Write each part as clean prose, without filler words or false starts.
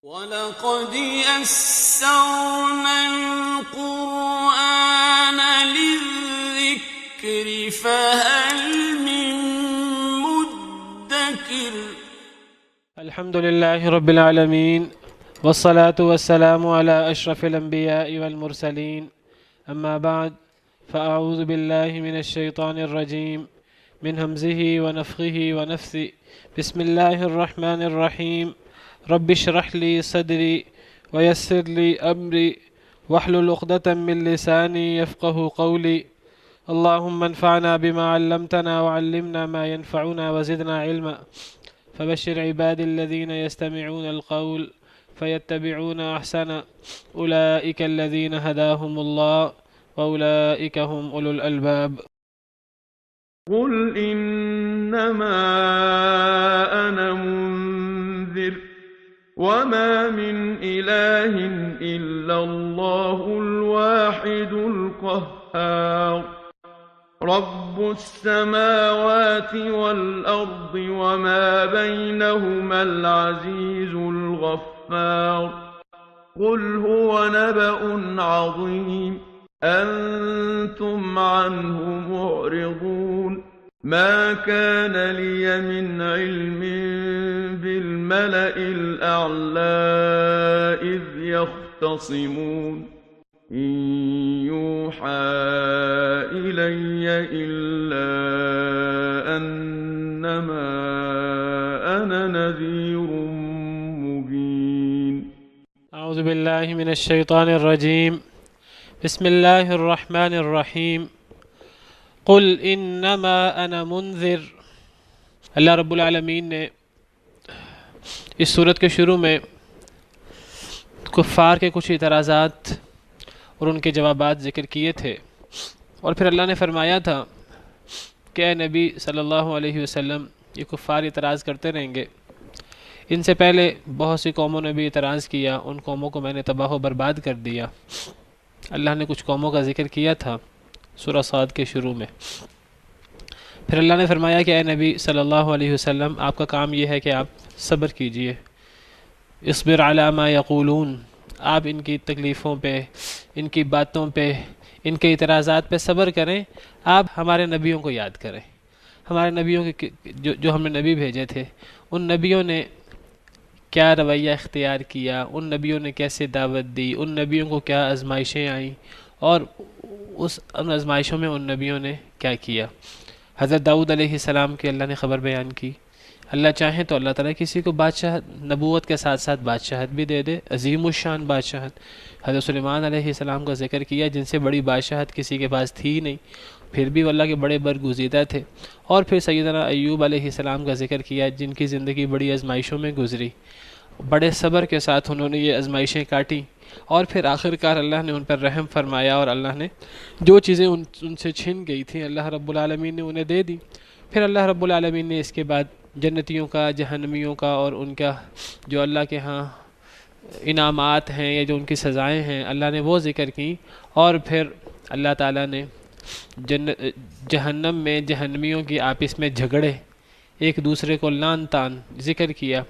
وَلَقَدْ يَسَّرْنَا الْقُرْآنَ لِلذِّكْرِ فَهَلْ مِن مُّدَّكِرٍ الحمد لله رب العالمين والصلاة والسلام على أشرف الأنبياء والمرسلين أما بعد فأعوذ بالله من الشيطان الرجيم من همزه ونفخه ونفثه بسم الله الرحمن الرحيم رب اشرح لي صدري ويسر لي أمري واحلل عقدة من لساني يفقه قولي اللهم انفعنا بما علمتنا وعلمنا ما ينفعنا وزدنا علما فبشر عبادي الذين يستمعون القول فيتبعون أحسن أولئك الذين هداهم الله وأولئك هم أولو الألباب. قل إنما أنا منذر وما من إله إلا الله الواحد القهار رب السماوات والأرض وما بينهما العزيز الغفار قل هو نبأ عظيم أنتم عنه معرضون ما كان لي من علم بالملأ الأعلى إذ يختصمون إن يوحى إلي إلا أنما أنا نذير مبين. أعوذ بالله من الشيطان الرجيم بسم الله الرحمن الرحیم قل انما انا منذر. اللہ رب العالمین نے اس سورت کے شروع میں کفار کے کچھ اعتراضات اور ان کے جوابات ذکر کیے تھے، اور پھر اللہ نے فرمایا تھا کہ اے نبی صلی اللہ علیہ وسلم یہ کفار اعتراض کرتے رہیں گے، ان سے پہلے بہت سی قوموں نے بھی اعتراض کیا، ان قوموں کو میں نے تباہ و برباد کر دیا۔ اللہ نے کچھ قوموں کا ذکر کیا تھا سورہ صاد کے شروع میں۔ پھر اللہ نے فرمایا کہ اے نبی صلی اللہ علیہ وسلم آپ کا کام یہ ہے کہ آپ صبر کیجئے، اصبر علی ما یقولون، آپ ان کی تکلیفوں پہ، ان کی باتوں پہ، ان کے اعتراضات پہ صبر کریں، آپ ہمارے نبیوں کو یاد کریں، ہمارے نبیوں کے جو ہم نے نبی بھیجے تھے، ان نبیوں نے کیا رویہ اختیار کیا، ان نبیوں نے کیسے دعوت دی، ان نبیوں کو کیا آزمائشیں آئیں، اور ان آزمائشوں میں ان نبیوں نے کیا کیا۔ حضرت داؤد علیہ السلام کی اللہ نے خبر بیان کی۔ اللہ چاہیں تو اللہ تعالیٰ کسی کو بادشاہت، نبوت کے ساتھ ساتھ بادشاہت بھی دے دے، عظیم الشان بادشاہت۔ حضرت سلیمان علیہ السلام کا ذکر کیا، جن سے بڑی بادشاہت کسی کے پاس تھی نہیں، پھر بھی وہ اللہ کے بڑے برگزیدہ تھے۔ اور پھر سیدنا ایوب علیہ السلام کا ذکر کیا، جن کی زندگی بڑی آزمائشوں میں گزری، بڑے صبر کے ساتھ انہوں نے یہ آزمائشیں کاٹی، اور پھر آخرکار اللہ نے ان پر رحم فرمایا، اور اللہ نے جو چیزیں ان سے چھن گئی تھیں اللہ رب العالمین نے انہیں دے دی۔ پھر اللہ رب العالمین نے اس کے بعد جنتیوں کا، جہنمیوں کا، اور ان کا جو اللہ کے ہاں انعامات ہیں یا جو ان کی سزائیں ہیں، اللہ نے وہ ذکر کی، اور پھر اللہ تعالیٰ نے جہنم میں جہنمیوں کی آپس میں جھگڑے، ایک دوسرے کو لعن طعن ذکر کیا،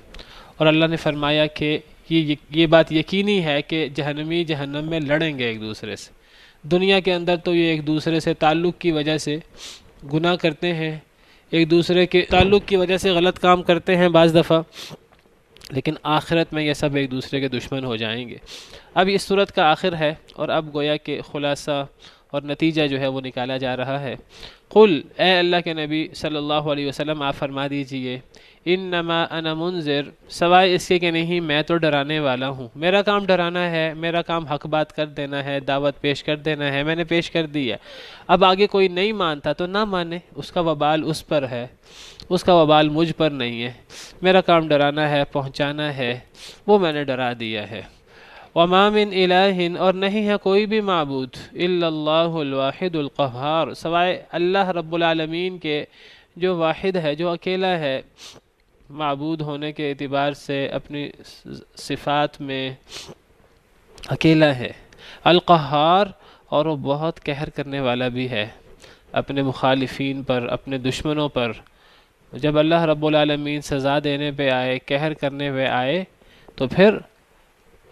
اور اللہ نے فرمایا کہ یہ بات یقینی ہے کہ جہنمی جہنم میں لڑیں گے ایک دوسرے سے۔ دنیا کے اندر تو یہ ایک دوسرے سے تعلق کی وجہ سے گناہ کرتے ہیں، ایک دوسرے کے تعلق کی وجہ سے غلط کام کرتے ہیں بعض دفعہ، لیکن آخرت میں یہ سب ایک دوسرے کے دشمن ہو جائیں گے۔ اب اس صورت کا آخر ہے، اور اب گویا کہ خلاصہ اور نتیجہ جو ہے وہ نکالا جا رہا ہے۔ قل، اے اللہ کے نبی صلی اللہ علیہ وسلم آپ فرما دیجئے، انما انا منذر، سوائے اس کے کہ نہیں میں تو ڈرانے والا ہوں، میرا کام ڈرانا ہے، میرا کام حق بات کر دینا ہے، دعوت پیش کر دینا ہے، میں نے پیش کر دی ہے۔ اب آگے کوئی نہیں مانتا تو نہ مانے، اس کا وبال اس پر ہے، اس کا وبال مجھ پر نہیں ہے، میرا کام ڈرانا ہے، پہنچانا ہے، وہ میں نے ڈرا دیا ہے۔ وَمَا مِنْ إِلَٰهٍ، اور نہیں ہے کوئی بھی معبود، إِلَّا اللَّهُ الْوَاحِدُ الْقَهَّارُ، سوائے اللہ رب العالمین کے جو واحد ہے، جو اکیلا ہے، معبود ہونے کے اعتبار سے اپنی صفات میں اکیلا ہے، القہار، اور وہ بہت قہر کرنے والا بھی ہے اپنے مخالفین پر، اپنے دشمنوں پر۔ جب اللہ رب العالمین سزا دینے پہ آئے، قہر کرنے پہ آئے، تو پھر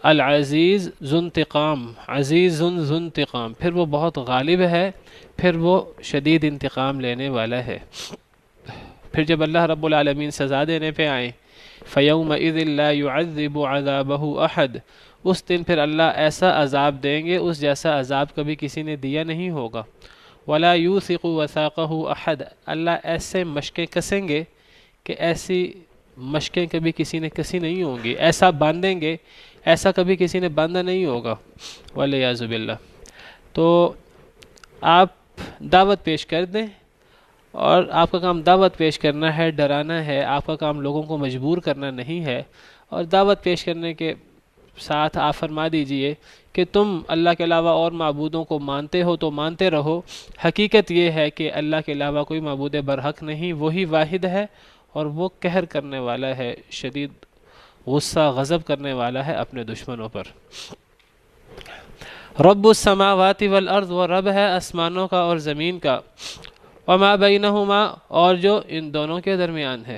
العزیز ذو انتقام، عزیز ذو انتقام، پھر وہ بہت غالب ہے، پھر وہ شدید انتقام لینے والا ہے۔ پھر جب اللہ رب العالمین سزا دینے پہ آئیں، فَيَوْمَئِذٍ لَا يُعَذِّبُ عَذَابَهُ أَحَدٌ، اس دن پھر اللہ ایسا عذاب دیں گے اس جیسا عذاب کبھی کسی نے دیا نہیں ہوگا۔ وَلَا يُوثِقُ وَثَاقَهُ أَحَدٌ، اللہ ایسے مشقیں کسیں گے کہ ایسی مشقیں کبھی کسی نے کسی نہیں ہوں گی، ایسا باندھیں گے ایسا کبھی کسی نے باندھا نہیں ہوگا، وَالْعِيَاذُ بِاللَّہ۔ تو آپ دعوت پیش کر دیں، اور آپ کا کام دعوت پیش کرنا ہے، ڈرانا ہے، آپ کا کام لوگوں کو مجبور کرنا نہیں ہے۔ اور دعوت پیش کرنے کے ساتھ آپ فرما دیجئے کہ تم اللہ کے علاوہ اور معبودوں کو مانتے ہو تو مانتے رہو، حقیقت یہ ہے کہ اللہ کے علاوہ کوئی معبود برحق نہیں، وہی واحد ہے اور وہ قہر کرنے والا ہے، شدید غصہ غضب کرنے والا ہے اپنے دشمنوں پر۔ رب السماوات والارض، وہ رب ہے آسمانوں کا اور زمین کا، وما بینہما، اور جو ان دونوں کے درمیان ہے۔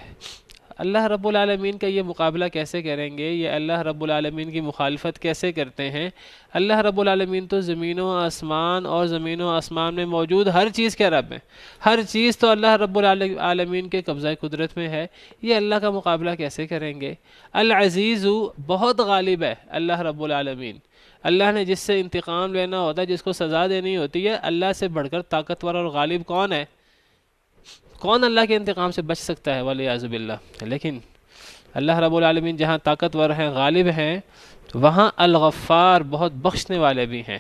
اللہ رب العالمین کا یہ مقابلہ کیسے کریں گے؟ یہ اللہ رب العالمین کی مخالفت کیسے کرتے ہیں؟ اللہ رب العالمین تو زمین و آسمان اور زمین و آسمان میں موجود ہر چیز کے رب ہیں، ہر چیز تو اللہ رب العالمین کے قبضہ قدرت میں ہے، یہ اللہ کا مقابلہ کیسے کریں گے؟ العزیز، بہت غالب ہے اللہ رب العالمین۔ اللہ نے جس سے انتقام لینا ہوتا ہے، جس کو سزا دینی ہوتی ہے، اللہ سے بڑھ کر طاقتور اور غالب کون ہے؟ کون اللہ کے انتقام سے بچ سکتا ہے؟ والعیاذ باللہ۔ لیکن اللہ رب العالمین جہاں طاقتور ہیں، غالب ہیں، وہاں الغفار، بہت بخشنے والے بھی ہیں۔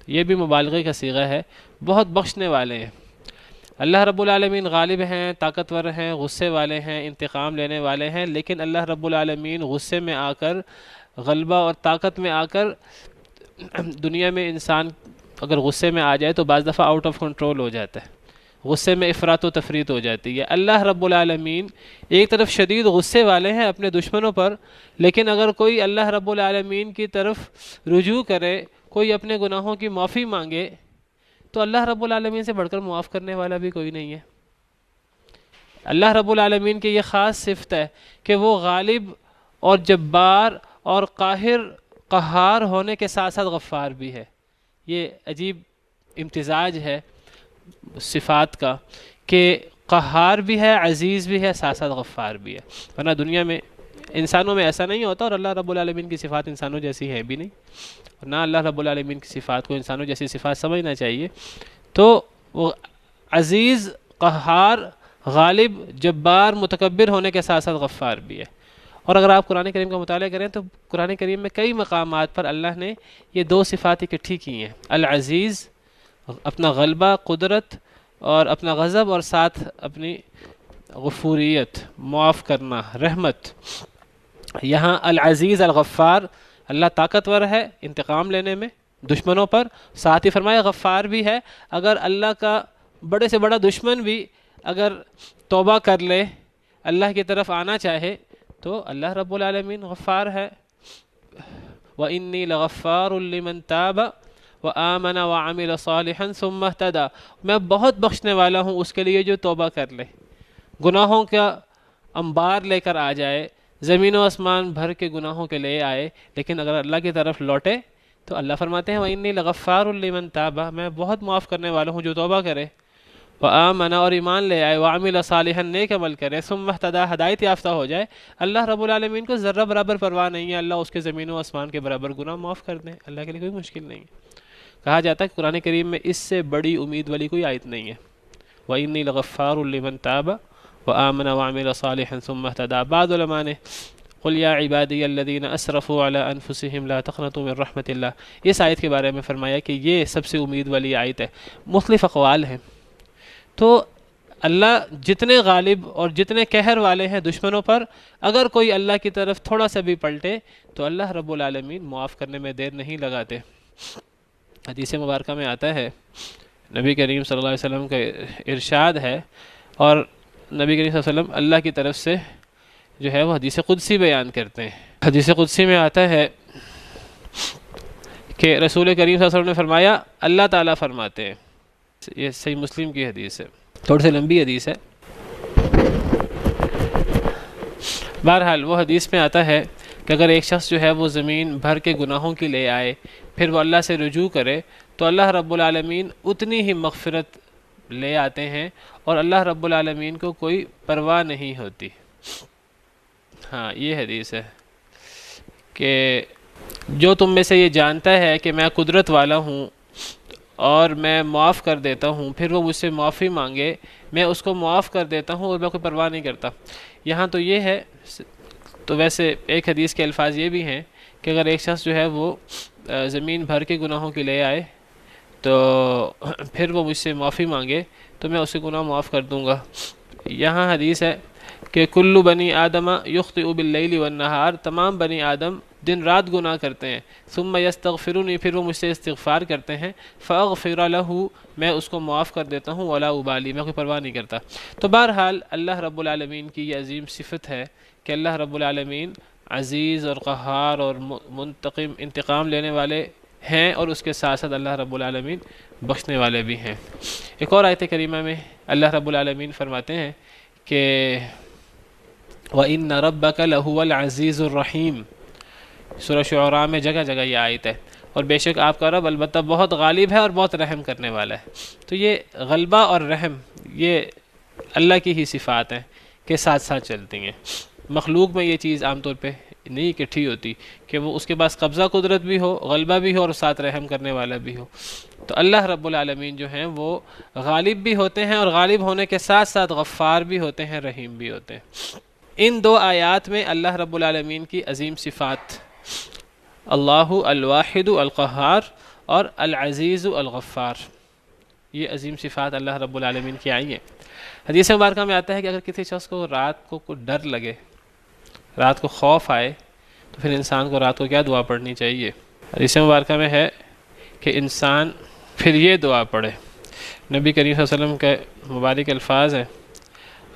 یہ بھی مبالغے کا صیغہ ہے، بہت بخشنے والے ہیں۔ اللہ رب العالمین غالب ہیں، طاقتور ہیں، غصے والے ہیں، انتقام لینے والے ہیں، لیکن اللہ رب العالمین غصے میں آ کر، غلبہ اور طاقت میں آ کر، دنیا میں انسان اگر غصے میں آ جائے تو بعض دفعہ آؤٹ آف کنٹرول ہو جاتا ہے، غصے میں افراط و تفریط ہو جاتی ہے۔ اللہ رب العالمین ایک طرف شدید غصے والے ہیں اپنے دشمنوں پر، لیکن اگر کوئی اللہ رب العالمین کی طرف رجوع کرے، کوئی اپنے گناہوں کی معافی مانگے، تو اللہ رب العالمین سے بڑھ کر معاف کرنے والا بھی کوئی نہیں ہے۔ اللہ رب العالمین کی یہ خاص صفت ہے کہ وہ غالب اور جبار اور قہار ہونے کے ساتھ ساتھ غفار بھی ہے۔ یہ عجیب امتزاج ہے صفات کا کہ قہار بھی ہے، عزیز بھی ہے، ساتھ ساتھ غفار بھی ہے۔ ورنہ دنیا میں انسانوں میں ایسا نہیں ہوتا، اور اللہ رب العالمین کی صفات انسانوں جیسی ہے بھی نہیں، نہ اللہ رب العالمین کی صفات کو انسانوں جیسی صفات سمجھنا چاہیے۔ تو وہ عزیز، قہار، غالب، جبار، متکبر ہونے کے ساتھ ساتھ غفار بھی ہے۔ اور اگر آپ قرآن کریم کا مطالعہ کریں تو قرآن کریم میں کئی مقامات پر اللہ نے یہ دو صفات اکٹھی کی ہیں، العزیز، اپنا غلبہ، قدرت اور اپنا غضب، اور ساتھ اپنی غفوریت، معاف کرنا، رحمت۔ یہاں العزیز الغفار، اللہ طاقتور ہے انتقام لینے میں دشمنوں پر، ساتھ ہی فرمایا غفار بھی ہے۔ اگر اللہ کا بڑے سے بڑا دشمن بھی اگر توبہ کر لے، اللہ کی طرف آنا چاہے، تو اللہ رب العالمین غفار ہے۔ وَإِنِّي لَغَفَّارٌ لِمَن تَابَ وَآمَنَ وَعَمِلَ صَالِحًا ثُمَّ اهْتَدَىٰ، میں بہت بخشنے والا ہوں اس کے لیے جو توبہ کر لے، گناہوں کا انبار لے کر آ جائے، زمین و آسمان بھر کے گناہوں کے لے آئے، لیکن اگر اللہ کی طرف لوٹے تو اللہ فرماتے ہیں وَإِنِّي لَغَفَّارٌ لِمَن تَابَ، میں بہت معاف کرنے والا ہوں جو توبہ کرے، وآمن، اور ایمان لے آئے، وعمل صالحا، نیک عمل کرے، ثم اهتدى، ہدایت یافتہ ہو جائے۔ اللہ رب العالمین کو ذرہ برابر پرواہ نہیں ہے، اللہ اس کے زمین و آسمان کے برابر گناہ معاف کر دیں، اللہ کے لیے کوئی مشکل نہیں ہے۔ کہا جاتا ہے کہ قرآن کریم میں اس سے بڑی امید والی کوئی آیت نہیں ہے، وَإِنِّي لَغَفَّارٌ لِمَن تَابَ وَآمَنَ وَعَمِلَ صَالِحًا ثُمَّ اهْتَدَىٰ۔ بعض علماء نے قُلْ يَا عِبَادِيَ الَّذِينَ أَسْرَفُوا عَلَىٰ أَنفُسِهِمْ لَا تَقْنَطُوا مِن رَحْمَةِ اللَّهِ، اس آیت کے بارے میں فرمایا کہ یہ سب سے امید والی آیت ہے۔ مختلف اقوال ہیں۔ تو اللہ جتنے غالب اور جتنے قہر والے ہیں دشمنوں پر، اگر کوئی اللہ کی طرف تھوڑا سا بھی پلٹے تو اللہ رب العالمین معاف کرنے میں دیر نہیں لگاتے۔ حدیث مبارکہ میں آتا ہے، نبی کریم صلی اللہ علیہ وسلم کا ارشاد ہے، اور نبی کریم صلی اللہ علیہ وسلم اللہ کی طرف سے جو ہے وہ حدیث قدسی بیان کرتے ہیں۔ حدیث قدسی میں آتا ہے کہ رسول کریم صلی اللہ علیہ وسلم نے فرمایا، اللہ تعالیٰ فرماتے ہیں، یہ صحیح مسلم کی حدیث ہے، تھوڑی سی لمبی حدیث ہے، بہرحال وہ حدیث میں آتا ہے کہ اگر ایک شخص جو ہے وہ زمین بھر کے گناہوں کی لے آئے پھر وہ اللہ سے رجوع کرے تو اللہ رب العالمین اتنی ہی مغفرت لے آتے ہیں اور اللہ رب العالمین کو کوئی پرواہ نہیں ہوتی۔ ہاں یہ حدیث ہے کہ جو تم میں سے یہ جانتا ہے کہ میں قدرت والا ہوں اور میں معاف کر دیتا ہوں پھر وہ مجھ سے معافی مانگے میں اس کو معاف کر دیتا ہوں اور میں کوئی پرواہ نہیں کرتا۔ یہاں تو یہ ہے، تو ویسے ایک حدیث کے الفاظ یہ بھی ہیں کہ اگر ایک شخص جو ہے وہ زمین بھر کے گناہوں کی لے آئے تو پھر وہ مجھ سے معافی مانگے تو میں اسے گناہ معاف کر دوں گا۔ یہاں حدیث ہے کہ کل بنی آدم یخطئ باللیل والنہار، تمام بنی آدم دن رات گناہ کرتے ہیں، ثم یستغفرونی، پھر وہ مجھ سے استغفار کرتے ہیں، فاغفر لہ، میں اس کو معاف کر دیتا ہوں، ولا ابالی، میں کوئی پرواہ نہیں کرتا۔ تو بہرحال اللہ رب العالمین کی یہ عظیم صفت ہے کہ اللہ رب العالمین عزیز اور قہار اور منتقم، انتقام لینے والے ہیں، اور اس کے ساتھ ساتھ اللہ رب العالمین بخشنے والے بھی ہیں۔ ایک اور آیت کریمہ میں اللہ رب العالمین فرماتے ہیں کہ وَإِنَّ رَبَّكَ لَهُوَ الْعَزِيزُ الرَّحِيمُ، سورہ شعراء میں جگہ جگہ یہ آیت ہے، اور بے شک آپ کا رب البتہ بہت غالب ہے اور بہت رحم کرنے والا ہے۔ تو یہ غلبہ اور رحم یہ اللہ کی ہی صفات ہیں کہ ساتھ ساتھ چلتی ہیں۔ مخلوق میں یہ چیز عام طور پہ نہیں اکٹھی ہوتی کہ وہ اس کے پاس قبضہ قدرت بھی ہو، غلبہ بھی ہو اور ساتھ رحم کرنے والا بھی ہو۔ تو اللہ رب العالمین جو ہیں وہ غالب بھی ہوتے ہیں اور غالب ہونے کے ساتھ ساتھ غفار بھی ہوتے ہیں، رحیم بھی ہوتے ہیں۔ ان دو آیات میں اللہ رب العالمین کی عظیم صفات اللہ الواحد القہار اور العزیز الغفار، یہ عظیم صفات اللہ رب العالمین کی آئی ہیں۔ حدیث مبارکہ میں آتا ہے کہ اگر کسی شخص کو رات کو کوئی ڈر لگے، رات کو خوف آئے، تو پھر انسان کو رات کو کیا دعا پڑھنی چاہیے؟ حدیث مبارکہ میں ہے کہ انسان پھر یہ دعا پڑھے۔ نبی کریم صلی اللہ علیہ وسلم کے مبارک الفاظ ہیں،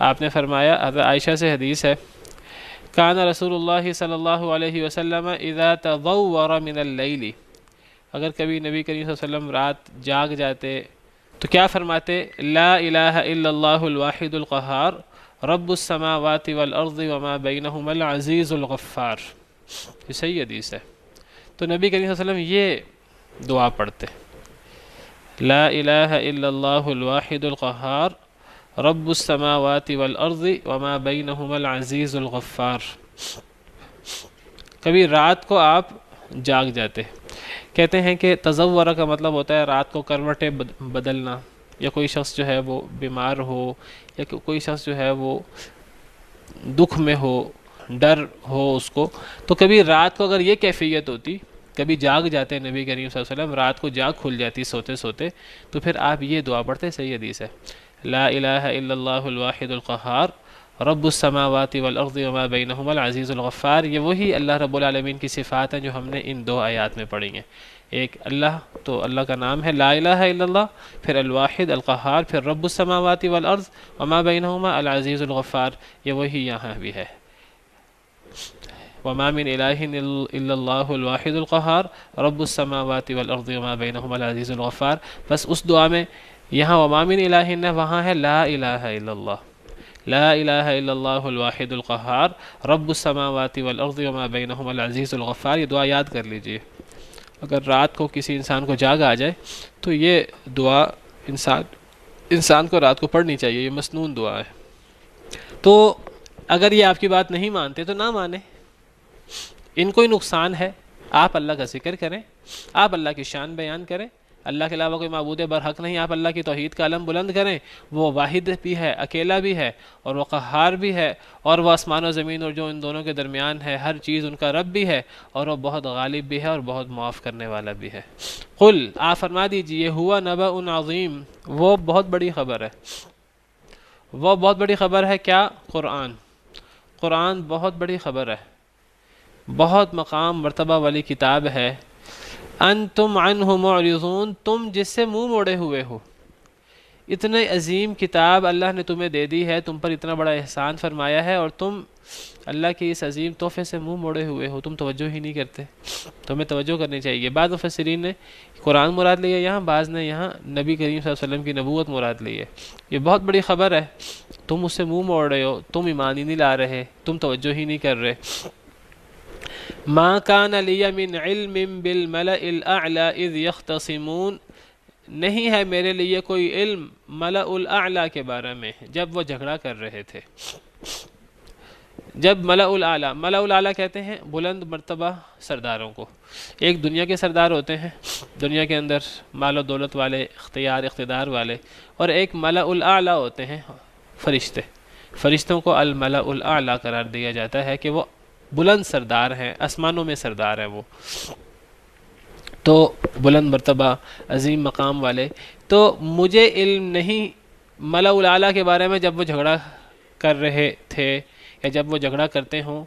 آپ نے فرمایا، حضرت عائشہ سے حدیث ہے، کان رسول اللہ صلی اللہ علیہ وسلم اذا تضور من اللیل، اگر کبھی نبی کریم صلی اللہ علیہ وسلم رات جاگ جاتے تو کیا فرماتے؟ لا الہ الا اللہ الواحد القہار رب السماوات والارض وما بینہما العزیز الغفار، یہ صحیح حدیث ہے۔ تو نبی کریم صلی اللہ علیہ وسلم یہ دعا پڑھتے، لا الہ الا اللہ الواحد القہار رب السماوات والارض وما بینہما العزیز الغفار۔ کبھی رات کو آپ جاگ جاتے، کہتے ہیں کہ تزورہ کا مطلب ہوتا ہے رات کو کروٹیں بدلنا، یا کوئی شخص جو ہے وہ بیمار ہو، یا کوئی شخص جو ہے وہ دکھ میں ہو، ڈر ہو اس کو، تو کبھی رات کو اگر یہ کیفیت ہوتی، کبھی جاگ جاتے نبی کریم صلی اللہ علیہ وسلم، رات کو جاگ کھل جاتی سوتے سوتے، تو پھر آپ یہ دعا پڑھتے، صحیح حدیث ہے، لا الہ الا اللہ الواحد القہار رب السماوات والارض وما بینہما العزیز الغفار۔ یہ وہی اللہ رب العالمین کی صفات ہیں جو ہم نے ان دو آیات میں پڑھی ہیں۔ ایک اللہ، تو اللہ کا نام ہے لا الہ الا اللہ، پھر الواحد القہار، پھر رب السماوات والارض وما بینہما العزیز الغفار، یہ وہی یہاں بھی ہے، وما من الہ الا اللہ الواحد القہار رب السماوات والارض وما بینہما العزیز الغفار۔ بس اس دعا میں یہاں وما من الہ ہے، وہاں ہے لا الہ الا اللہ، لا الہ الا اللہ الواحد القہار رب السماوات والارض وما بینہما العزیز الغفار۔ یہ دعا یاد کر لیجئے، اگر رات کو کسی انسان کو جاگ آ جائے تو یہ دعا انسان کو رات کو پڑھنی چاہیے، یہ مسنون دعا ہے۔ تو اگر یہ آپ کی بات نہیں مانتے تو نہ مانیں، ان کو ہی نقصان ہے، آپ اللہ کا ذکر کریں، آپ اللہ کی شان بیان کریں، اللہ کے علاوہ کوئی معبود برحق نہیں، آپ اللہ کی توحید کا علم بلند کریں، وہ واحد بھی ہے، اکیلا بھی ہے، اور وہ قہار بھی ہے، اور وہ آسمان و زمین اور جو ان دونوں کے درمیان ہے ہر چیز ان کا رب بھی ہے، اور وہ بہت غالب بھی ہے اور بہت معاف کرنے والا بھی ہے۔ قل، آپ فرما دیجئے، ہوا نبأ عظیم، وہ بہت بڑی خبر ہے، وہ بہت بڑی خبر ہے کیا؟ قرآن۔ قرآن بہت بڑی خبر ہے، بہت مقام مرتبہ والی کتاب ہے، انتم عنہ معرضون، تم جس سے منہ موڑے ہوئے ہو۔ اتنے عظیم کتاب اللہ نے تمہیں دے دی ہے، تم پر اتنا بڑا احسان فرمایا ہے، اور تم اللہ کے اس عظیم تحفے سے منہ موڑے ہوئے ہو، تم توجہ ہی نہیں کرتے۔ تمہیں توجہ کرنی چاہیے۔ بعض مفسرین نے قرآن مراد لی ہے یہاں، بعض نے یہاں نبی کریم صلی اللہ علیہ وسلم کی نبوت مراد لی ہے۔ یہ بہت بڑی خبر ہے، تم اس سے منہ موڑ رہے ہو، تم ایمان ہی نہیں لا رہے، تم توجہ ہی نہیں کر رہے۔ ما کان لی من علم بالملأ الاعلی اذ یختصمون، نہیں ہے میرے لیے کوئی علم ملأ الاعلی کے بارے میں جب وہ جھگڑا کر رہے تھے۔ جب ملأ الاعلی کہتے ہیں بلند مرتبہ سرداروں کو۔ ایک دنیا کے سردار ہوتے ہیں، دنیا کے اندر مال و دولت والے، اقتدار والے، اور ایک ملأ الاعلی ہوتے ہیں فرشتے۔ فرشتوں کو الملأ الاعلی قرار دیا جاتا ہے کہ وہ بلند سردار ہیں، آسمانوں میں سردار ہیں وہ، تو بلند مرتبہ عظیم مقام والے۔ تو مجھے علم نہیں ملأ الاعلی کے بارے میں جب وہ جھگڑا کر رہے تھے یا جب وہ جھگڑا کرتے ہوں۔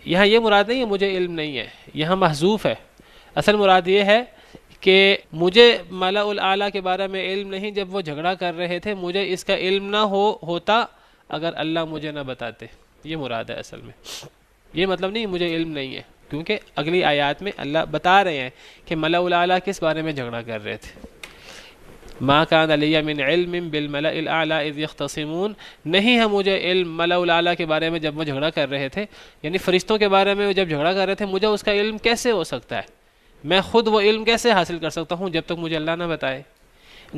یہاں یہ مراد نہیں ہے مجھے علم نہیں ہے، یہاں محذوف ہے۔ اصل مراد یہ ہے کہ مجھے ملأ الاعلی کے بارے میں علم نہیں جب وہ جھگڑا کر رہے تھے، مجھے اس کا علم نہ ہوتا اگر اللہ مجھے نہ بتاتے، یہ مراد ہے اصل میں۔ یہ مطلب نہیں مجھے علم نہیں ہے، کیونکہ اگلی آیات میں اللہ بتا رہے ہیں کہ ملأ الاعلی کس بارے میں جھگڑا کر رہے تھے۔ ما کان علی من علم بالملأ الاعلی اذ یختصمون، نہیں ہے مجھے علم ملأ الاعلی کے بارے میں جب وہ جھگڑا کر رہے تھے، یعنی فرشتوں کے بارے میں جب جھگڑا کر رہے تھے، مجھے اس کا علم کیسے ہو سکتا ہے؟ میں خود وہ علم کیسے حاصل کر سکتا ہوں جب تک مجھے اللہ نہ بتائے؟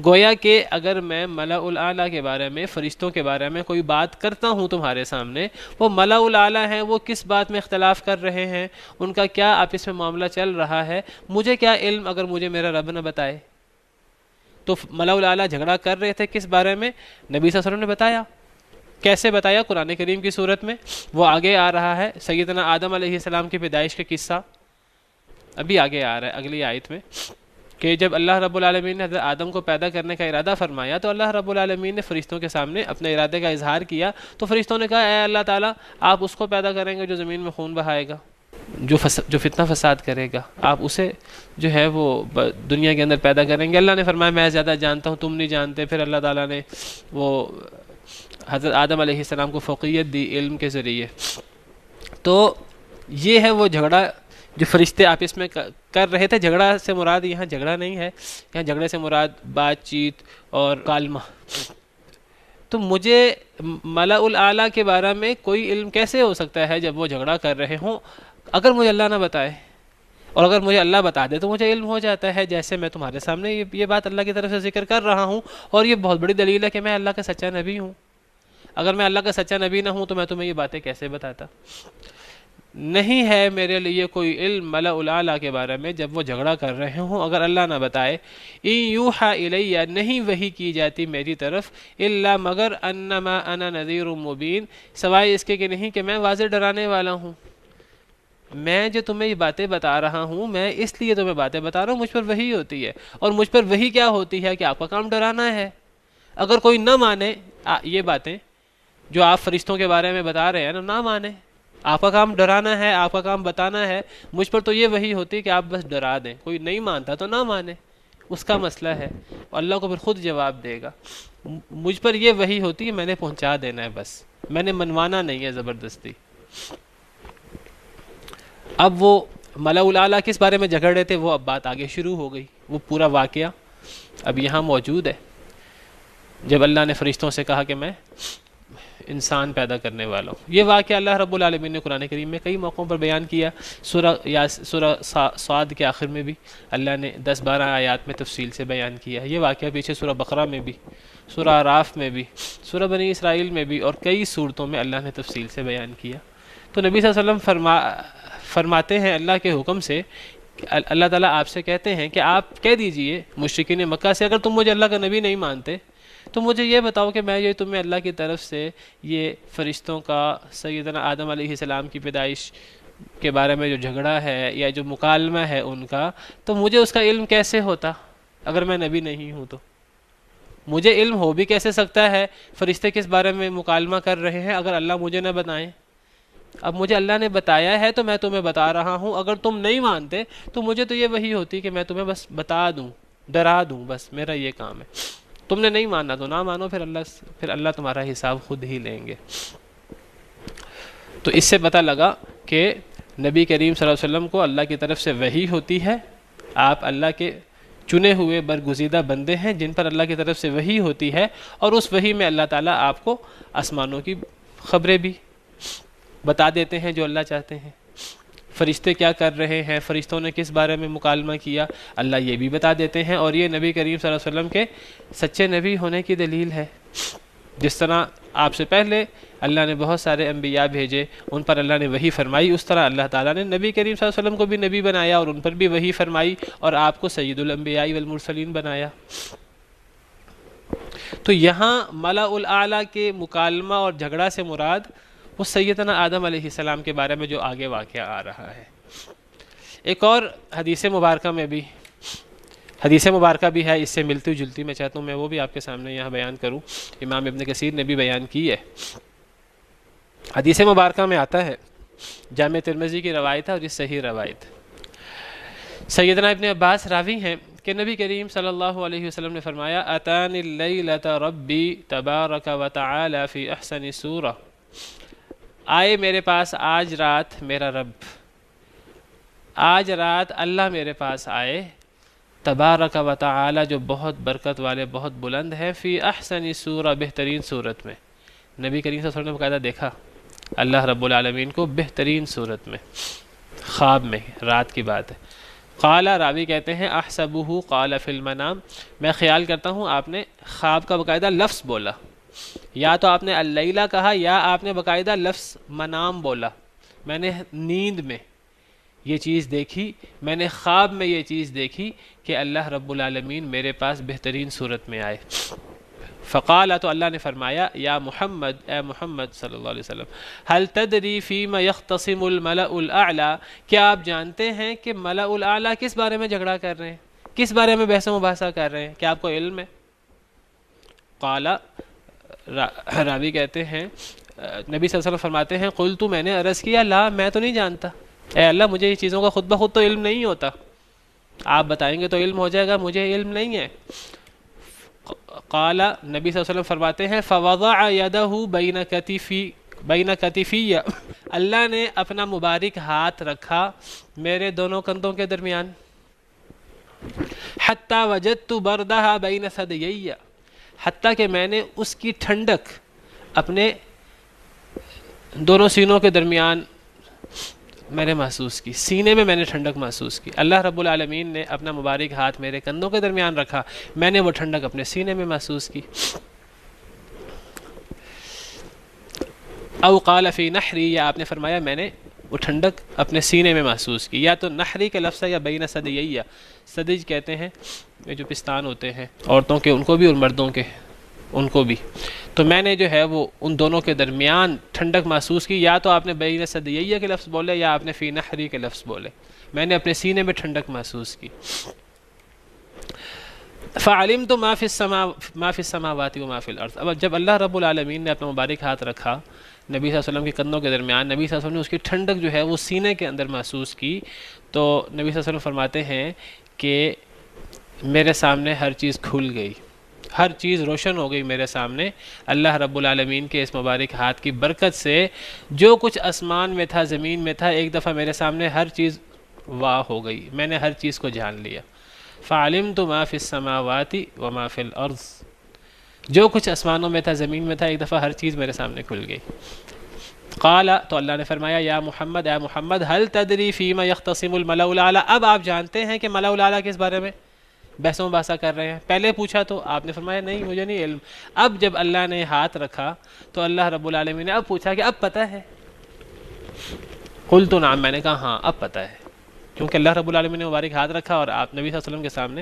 گویا کہ اگر میں ملأ الاعلی کے بارے میں، فرشتوں کے بارے میں کوئی بات کرتا ہوں تمہارے سامنے، وہ ملأ الاعلی ہیں، وہ کس بات میں اختلاف کر رہے ہیں، ان کا کیا آپس میں معاملہ چل رہا ہے، مجھے کیا علم اگر مجھے میرا رب نہ بتائے؟ تو ملأ الاعلی جھگڑا کر رہے تھے کس بارے میں؟ نبی صلی اللہ علیہ وسلم نے بتایا۔ کیسے بتایا؟ قرآن کریم کی صورت میں، وہ آگے آ رہا ہے، سیدنا آدم علیہ السلام کی پیدائش کا قصہ ابھی آگے آ رہا ہے اگلی آیت میں، کہ جب اللہ رب العالمین نے حضرت آدم کو پیدا کرنے کا ارادہ فرمایا تو اللہ رب العالمین نے فرشتوں کے سامنے اپنے ارادے کا اظہار کیا، تو فرشتوں نے کہا اے اللہ تعالیٰ آپ اس کو پیدا کریں گے جو زمین میں خون بہائے گا، جو فتنہ فساد کرے گا، آپ اسے جو ہے وہ دنیا کے اندر پیدا کریں گے۔ اللہ نے فرمایا میں زیادہ جانتا ہوں، تم نہیں جانتے۔ پھر اللہ تعالیٰ نے وہ حضرت آدم علیہ السلام کو فوقیت دی علم کے ذریعے۔ تو یہ ہے وہ جھگڑا جو فرشتے آپس میں کر رہے تھے۔ جھگڑا سے مراد یہاں جھگڑا نہیں ہے، یہاں جھگڑے سے مراد بات چیت اور کالمہ۔ تو مجھے ملأ الاعلی کے بارے میں کوئی علم کیسے ہو سکتا ہے جب وہ جھگڑا کر رہے ہوں اگر مجھے اللہ نہ بتائے؟ اور اگر مجھے اللہ بتا دے تو مجھے علم ہو جاتا ہے، جیسے میں تمہارے سامنے یہ بات اللہ کی طرف سے ذکر کر رہا ہوں، اور یہ بہت بڑی دلیل ہے کہ میں اللہ کا سچا نبی ہوں۔ اگر میں اللہ کا سچا نبی نہ ہوں تو میں تمہیں یہ باتیں کیسے بتاتا؟ نہیں ہے میرے لیے کوئی علم ملأ الاعلی کے بارے میں جب وہ جھگڑا کر رہے ہوں اگر اللہ نہ بتائے۔ ان یوحیٰ الیہ، نہیں وحی کی جاتی میری طرف، الا مگر انما انا نذیر مبین، سوائے اس کے کہ نہیں کہ میں واضح ڈرانے والا ہوں۔ میں جو تمہیں یہ باتیں بتا رہا ہوں، میں اس لیے تمہیں باتیں بتا رہا ہوں، مجھ پر وحی ہوتی ہے، اور مجھ پر وحی کیا ہوتی ہے کہ آپ کا کام ڈرانا ہے۔ اگر کوئی نہ مانے یہ باتیں جو آپ فرشتوں کے بارے میں بتا رہے ہیں، نہ مانے، آپ کا کام ڈرانا ہے، آپ کا کام بتانا ہے، مجھ پر تو یہ وحی ہوتی ہے کہ آپ بس ڈرا دیں۔ کوئی نہیں مانتا تو نہ مانے، اس کا مسئلہ ہے، اللہ کو پھر خود جواب دے گا۔ مجھ پر یہ وحی ہوتی ہے، میں نے پہنچا دینا ہے، بس میں نے منوانا نہیں ہے زبردستی۔ اب وہ ملأ الاعلی کس بارے میں جھگڑ رہے تھے، وہ اب بات آگے شروع ہو گئی، وہ پورا واقعہ اب یہاں موجود ہے۔ جب اللہ نے فرشتوں سے کہا کہ میں انسان پیدا کرنے والا ہوں، یہ واقعہ اللہ رب العالمین نے قرآن کریم میں کئی موقعوں پر بیان کیا۔ سورہ صاد کے آخر میں بھی اللہ نے 10-12 آیات میں تفصیل سے بیان کیا ہے یہ واقعہ، پیچھے سورہ بقرہ میں بھی، سورہ اعراف میں بھی، سورہ بنی اسرائیل میں بھی، اور کئی صورتوں میں اللہ نے تفصیل سے بیان کیا۔ تو نبی صلی اللہ علیہ وسلم فرماتے ہیں اللہ کے حکم سے، اللہ تعالیٰ آپ سے کہتے ہیں کہ آپ کہہ دیجئے مشرکین مکہ سے، اگر تم مجھے اللہ کا نبی نہیں مانتے تو مجھے یہ بتاؤ کہ میں یہ تمہیں اللہ کی طرف سے یہ فرشتوں کا سیدنا آدم علیہ السلام کی پیدائش کے بارے میں جو جھگڑا ہے یا جو مکالمہ ہے ان کا، تو مجھے اس کا علم کیسے ہوتا اگر میں نبی نہیں ہوں؟ تو مجھے علم ہو بھی کیسے سکتا ہے فرشتے کس بارے میں مکالمہ کر رہے ہیں اگر اللہ مجھے نہ بتائیں؟ اب مجھے اللہ نے بتایا ہے تو میں تمہیں بتا رہا ہوں، اگر تم نہیں مانتے تو مجھے تو یہ وحی ہوتی کہ میں تمہیں بس بتا دوں، ڈرا دوں، بس میرا یہ کام ہے۔ تم نے نہیں ماننا تو نہ مانو، پھر اللہ تمہارا حساب خود ہی لیں گے۔ تو اس سے پتہ لگا کہ نبی کریم صلی اللہ علیہ وسلم کو اللہ کی طرف سے وحی ہوتی ہے، آپ اللہ کے چنے ہوئے برگزیدہ بندے ہیں جن پر اللہ کی طرف سے وحی ہوتی ہے، اور اس وحی میں اللہ تعالیٰ آپ کو آسمانوں کی خبریں بھی بتا دیتے ہیں جو اللہ چاہتے ہیں، فرشتے کیا کر رہے ہیں، فرشتوں نے کس بارے میں مکالمہ کیا، اللہ یہ بھی بتا دیتے ہیں، اور یہ نبی کریم صلی اللہ علیہ وسلم کے سچے نبی ہونے کی دلیل ہے۔ جس طرح آپ سے پہلے اللہ نے بہت سارے انبیاء بھیجے، ان پر اللہ نے وحی فرمائی، اس طرح اللہ تعالیٰ نے نبی کریم صلی اللہ علیہ وسلم کو بھی نبی بنایا اور ان پر بھی وحی فرمائی، اور آپ کو سید الانبیاء والمرسلین بنایا۔ تو یہاں ملأ الاعلیٰ کے مکالمہ اور جھگڑا سے مراد وہ سیدنا آدم علیہ السلام کے بارے میں جو آگے واقعہ آ رہا ہے۔ ایک اور حدیث مبارکہ میں بھی، حدیث مبارکہ بھی ہے اس سے ملتی جلتی، میں چاہتا ہوں میں وہ بھی آپ کے سامنے یہاں بیان کروں، امام ابن کثیر نے بھی بیان کی ہے۔ حدیث مبارکہ میں آتا ہے، جامع ترمذی کی روایت ہے اور یہ صحیح روایت، سیدنا ابن عباس راوی ہیں کہ نبی کریم صلی اللہ علیہ وسلم نے فرمایا اتانی اللیلۃ ربی تبارک و تعالی فی احسن صورہ، آئے میرے پاس آج رات میرا رب، آج رات اللہ میرے پاس آئے، تبارک و تعالی جو بہت برکت والے بہت بلند ہے، فی احسن صورہ بہترین صورت میں۔ نبی کریم صلی اللہ علیہ وسلم نے باقاعدہ دیکھا اللہ رب العالمین کو بہترین صورت میں، خواب میں، رات کی بات ہے۔ قال، راوی کہتے ہیں احسبہ قال فی المنام، میں خیال کرتا ہوں آپ نے خواب کا باقاعدہ لفظ بولا، یا تو آپ نے اللیلہ کہا یا آپ نے باقاعدہ لفظ منام بولا، میں نے نیند میں یہ چیز دیکھی، میں نے خواب میں یہ چیز دیکھی کہ اللہ رب العالمین میرے پاس بہترین صورت میں آئے۔ فقال، تو اللہ نے فرمایا یا محمد، اے محمد صلی اللہ علیہ وسلم، هل تدری فیما یختصم الملأ الاعلی، کیا آپ جانتے ہیں کہ ملأ الاعلی کس بارے میں جھگڑا کر رہے ہیں، کس بارے میں بحث و مباحثہ کر رہے ہیں، کیا آپ کو علم ہے؟ قال، راوی کہتے ہیں نبی صلی اللہ علیہ وسلم فرماتے ہیں قلت، میں نے عرض کیا لا، میں تو نہیں جانتا، اے اللہ مجھے یہ چیزوں کا خود بخود تو علم نہیں ہوتا، آپ بتائیں گے تو علم ہو جائے گا، مجھے علم نہیں ہے۔ قال، نبی صلی اللہ علیہ وسلم فرماتے ہیں فوضع یدہ بین کتفی، اللہ نے اپنا مبارک ہاتھ رکھا میرے دونوں کندھوں کے درمیان، حتی وجدت بردہا بین ثدیی، حتیٰ کہ میں نے اس کی ٹھنڈک اپنے دونوں سینوں کے درمیان میں نے محسوس کی، سینے میں نے ٹھنڈک محسوس کی۔ اللہ رب العالمین نے اپنا مبارک ہاتھ میرے کندھوں کے درمیان رکھا، میں نے وہ ٹھنڈک اپنے سینے میں محسوس کی۔ او قال فی نحری، یا آپ نے فرمایا میں نے وہ ٹھنڈک اپنے سینے میں محسوس کی، یا تو نحری کے لفظ ہے یا بین ثدیی، ثدیج کہتے ہیں یہ جو پستان ہوتے ہیں عورتوں کے، ان کو بھی اور مردوں کے ان کو بھی، تو میں نے جو ہے وہ ان دونوں کے درمیان ٹھنڈک محسوس کی، یا تو آپ نے بین ثدیی کے لفظ بولے یا آپ نے فی نحری کے لفظ بولے، میں نے اپنے سینے میں ٹھنڈک محسوس کی۔ فعلمت ما فی السماوات و ما فی الارض، اب جب اللہ رب العالمین نے اپنا مبارک ہاتھ رکھا نبی صلی اللہ علیہ وسلم کے کندھوں کے درمیان، نبی صلی اللہ علیہ وسلم نے اس کی ٹھنڈک جو ہے وہ سینے کے اندر محسوس کی، تو نبی صلی اللہ علیہ وسلم فرماتے ہیں کہ میرے سامنے ہر چیز کھل گئی، ہر چیز روشن ہو گئی میرے سامنے، اللہ رب العالمین کے اس مبارک ہاتھ کی برکت سے جو کچھ آسمان میں تھا زمین میں تھا، ایک دفعہ میرے سامنے ہر چیز واہ ہو گئی، میں نے ہر چیز کو جان لیا۔ فعلمت ما فی السماوات و ما فی الارض، جو کچھ آسمانوں میں تھا زمین میں تھا، ایک دفعہ ہر چیز میرے سامنے کھل گئی۔ قال، تو اللہ نے فرمایا یا محمد، اے محمد، هل تدری فیما یختصم الملأ الاعلی، اب آپ جانتے ہیں کہ ملأ الاعلی کس بارے میں بحث و مباحثہ کر رہے ہیں؟ پہلے پوچھا تو آپ نے فرمایا نہیں مجھے نہیں علم، اب جب اللہ نے ہاتھ رکھا تو اللہ رب العالمین نے اب پوچھا کہ اب پتہ ہے؟ قلت نعم، میں نے کہا ہاں اب پتہ ہے، کیونکہ اللہ رب العالمین نے مبارک ہاتھ رکھا اور آپ نبی صلی اللہ علیہ وسلم کے سامنے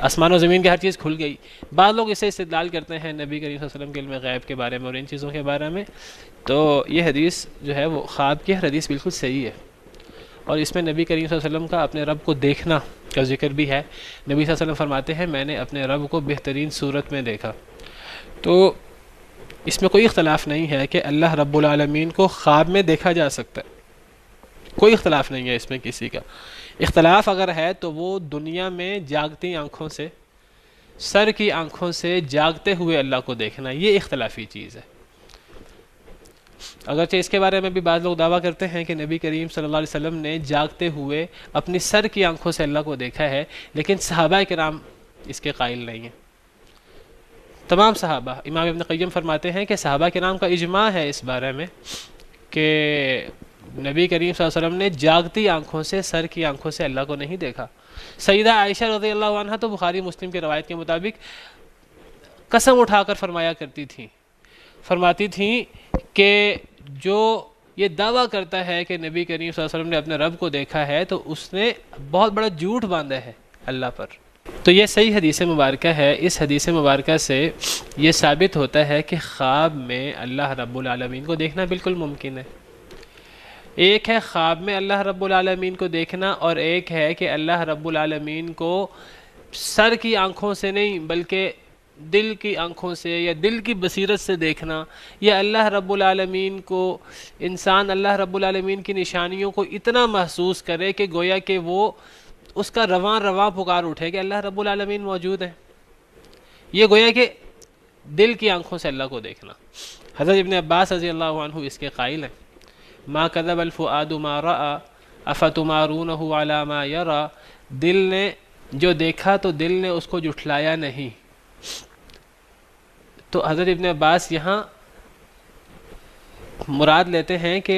آسمان و زمین کی ہر چیز کھل گئی۔ بعض لوگ اسے استدلال کرتے ہیں نبی کریم صلی اللہ علیہ وسلم کے علم غیب کے بارے میں اور ان چیزوں کے بارے میں، تو یہ حدیث جو ہے وہ خواب کی حدیث بالکل صحیح ہے، اور اس میں نبی کریم صلی اللہ علیہ وسلم کا اپنے رب کو دیکھنا کا ذکر بھی ہے۔ نبی صلی اللہ علیہ وسلم فرماتے ہیں میں نے اپنے رب کو بہترین صورت میں دیکھا، تو اس میں کوئی اختلاف نہیں ہے کہ اللہ رب العالمین کو خواب میں دیکھا جا سکتا ہے، کوئی اختلاف نہیں ہے اس میں کسی کا۔ اختلاف اگر ہے تو وہ دنیا میں جاگتی آنکھوں سے، سر کی آنکھوں سے جاگتے ہوئے اللہ کو دیکھنا، یہ اختلافی چیز ہے۔ اگرچہ اس کے بارے میں بھی بعض لوگ دعویٰ کرتے ہیں کہ نبی کریم صلی اللہ علیہ وسلم نے جاگتے ہوئے اپنی سر کی آنکھوں سے اللہ کو دیکھا ہے، لیکن صحابہ کرام اس کے قائل نہیں ہیں، تمام صحابہ۔ امام ابن قیم فرماتے ہیں کہ صحابہ کرام کا اجماع ہے اس بارے میں کہ نبی کریم صلی اللہ علیہ وسلم نے جاگتی آنکھوں سے، سر کی آنکھوں سے اللہ کو نہیں دیکھا۔ سیدہ عائشہ رضی اللہ عنہ تو بخاری مسلم کی روایت کے مطابق قسم اٹھا کر فرمایا کرتی تھیں، فرماتی تھیں کہ جو یہ دعویٰ کرتا ہے کہ نبی کریم صلی اللہ علیہ وسلم نے اپنے رب کو دیکھا ہے تو اس نے بہت بڑا جھوٹ باندھا ہے اللہ پر۔ تو یہ صحیح حدیث مبارکہ ہے۔ اس حدیث مبارکہ سے یہ ثابت ہوتا ہے کہ خواب میں اللہ رب العالمین کو دیکھنا بالکل ممکن ہے۔ ایک ہے خواب میں اللہ رب العالمین کو دیکھنا، اور ایک ہے کہ اللہ رب العالمین کو سر کی آنکھوں سے نہیں بلکہ دل کی آنکھوں سے یا دل کی بصیرت سے دیکھنا، یا اللہ رب العالمین کو انسان اللہ رب العالمین کی نشانیوں کو اتنا محسوس کرے کہ گویا کہ وہ اس کا رواں رواں پکار اٹھے کہ اللہ رب العالمین موجود ہے۔ یہ گویا کہ دل کی آنکھوں سے اللہ کو دیکھنا۔ حضرت ابن عباس رضی اللہ عنہ اس کے قائل ہیں، ما کذب الفؤاد ما رأى افتمارونہ علی ما یرى، دل نے جو دیکھا تو دل نے اس کو جھٹلایا نہیں۔ تو حضرت ابن عباس یہاں مراد لیتے ہیں کہ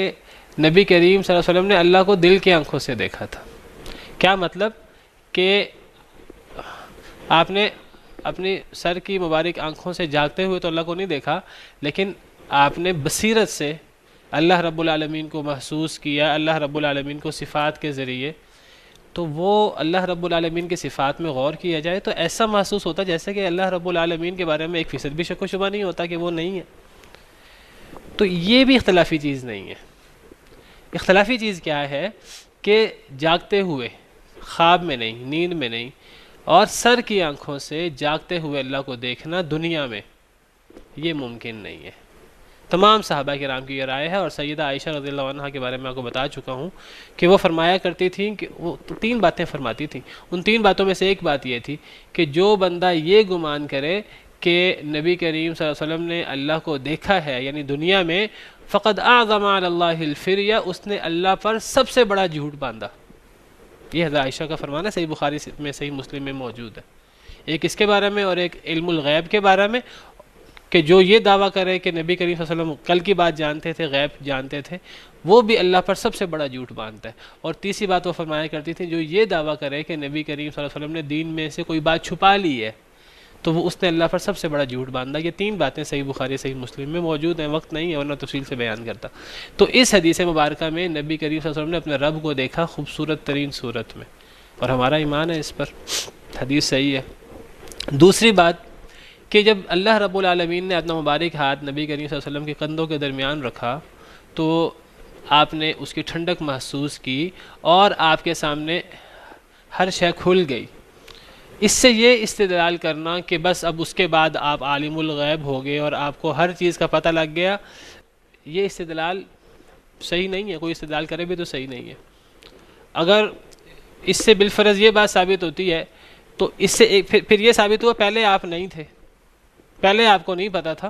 نبی کریم صلی اللہ علیہ وسلم نے اللہ کو دل کی آنکھوں سے دیکھا تھا۔ کیا مطلب؟ کہ آپ نے اپنی سر کی مبارک آنکھوں سے جاگتے ہوئے تو اللہ کو نہیں دیکھا، لیکن آپ نے بصیرت سے اللہ رب العالمین کو محسوس کیا، اللہ رب العالمین کو صفات کے ذریعے۔ تو وہ اللہ رب العالمین کی صفات میں غور کیا جائے تو ایسا محسوس ہوتا جیسے کہ اللہ رب العالمین کے بارے میں 1% بھی شک و شبہ نہیں ہوتا کہ وہ نہیں ہے۔ تو یہ بھی اختلافی چیز نہیں ہے۔ اختلافی چیز کیا ہے کہ جاگتے ہوئے، خواب میں نہیں، نیند میں نہیں، اور سر کی آنکھوں سے جاگتے ہوئے اللہ کو دیکھنا دنیا میں یہ ممکن نہیں ہے۔ تمام صحابہ کرام کی یہ رائے ہے، اور سیدہ عائشہ رضی اللہ عنہ کے بارے میں آپ کو بتا چکا ہوں کہ وہ فرمایا کرتی تھیں کہ وہ 3 باتیں فرماتی تھیں۔ ان 3 باتوں میں سے ایک بات یہ تھی کہ جو بندہ یہ گمان کرے کہ نبی کریم صلی اللہ علیہ وسلم نے اللہ کو دیکھا ہے یعنی دنیا میں، فقد اعظم علی اللہ الفریہ، اس نے اللہ پر سب سے بڑا جھوٹ باندھا۔ یہ حضرت عائشہ کا فرمان ہے، صحیح بخاری میں صحیح مسلم میں موجود ہے۔ ایک اس کے بارے میں اور ایک علم الغیب کے بارے میں، کہ جو یہ دعویٰ کرے کہ نبی کریم صلی اللہ علیہ وسلم کل کی بات جانتے تھے، غیب جانتے تھے، وہ بھی اللہ پر سب سے بڑا جھوٹ باندھتا ہے۔ اور تیسری بات وہ فرمایا کرتی تھی، جو یہ دعویٰ کرے کہ نبی کریم صلی اللہ علیہ وسلم نے دین میں سے کوئی بات چھپا لی ہے تو وہ اس نے اللہ پر سب سے بڑا جھوٹ باندھا۔ یہ 3 باتیں صحیح بخاری صحیح مسلم میں موجود ہیں، وقت نہیں ہے ورنہ تفصیل سے بیان کرتا۔ تو اس حدیث مبارکہ میں نبی کریم صلی اللہ علیہ وسلم نے اپنے رب کو دیکھا خوبصورت ترین صورت میں، اور ہمارا ایمان ہے اس پر، حدیث صحیح ہے۔ دوسری بات کہ جب اللہ رب العالمین نے اپنا مبارک ہاتھ نبی کریم صلی اللہ علیہ وسلم کے کندھوں کے درمیان رکھا تو آپ نے اس کی ٹھنڈک محسوس کی اور آپ کے سامنے ہر شے کھل گئی۔ اس سے یہ استدلال کرنا کہ بس اب اس کے بعد آپ عالم الغیب ہو گئے اور آپ کو ہر چیز کا پتہ لگ گیا، یہ استدلال صحیح نہیں ہے۔ کوئی استدلال کرے بھی تو صحیح نہیں ہے۔ اگر اس سے بالفرض یہ بات ثابت ہوتی ہے تو اس سے پھر یہ ثابت ہوا پہلے آپ نہیں تھے، پہلے آپ کو نہیں پتا تھا۔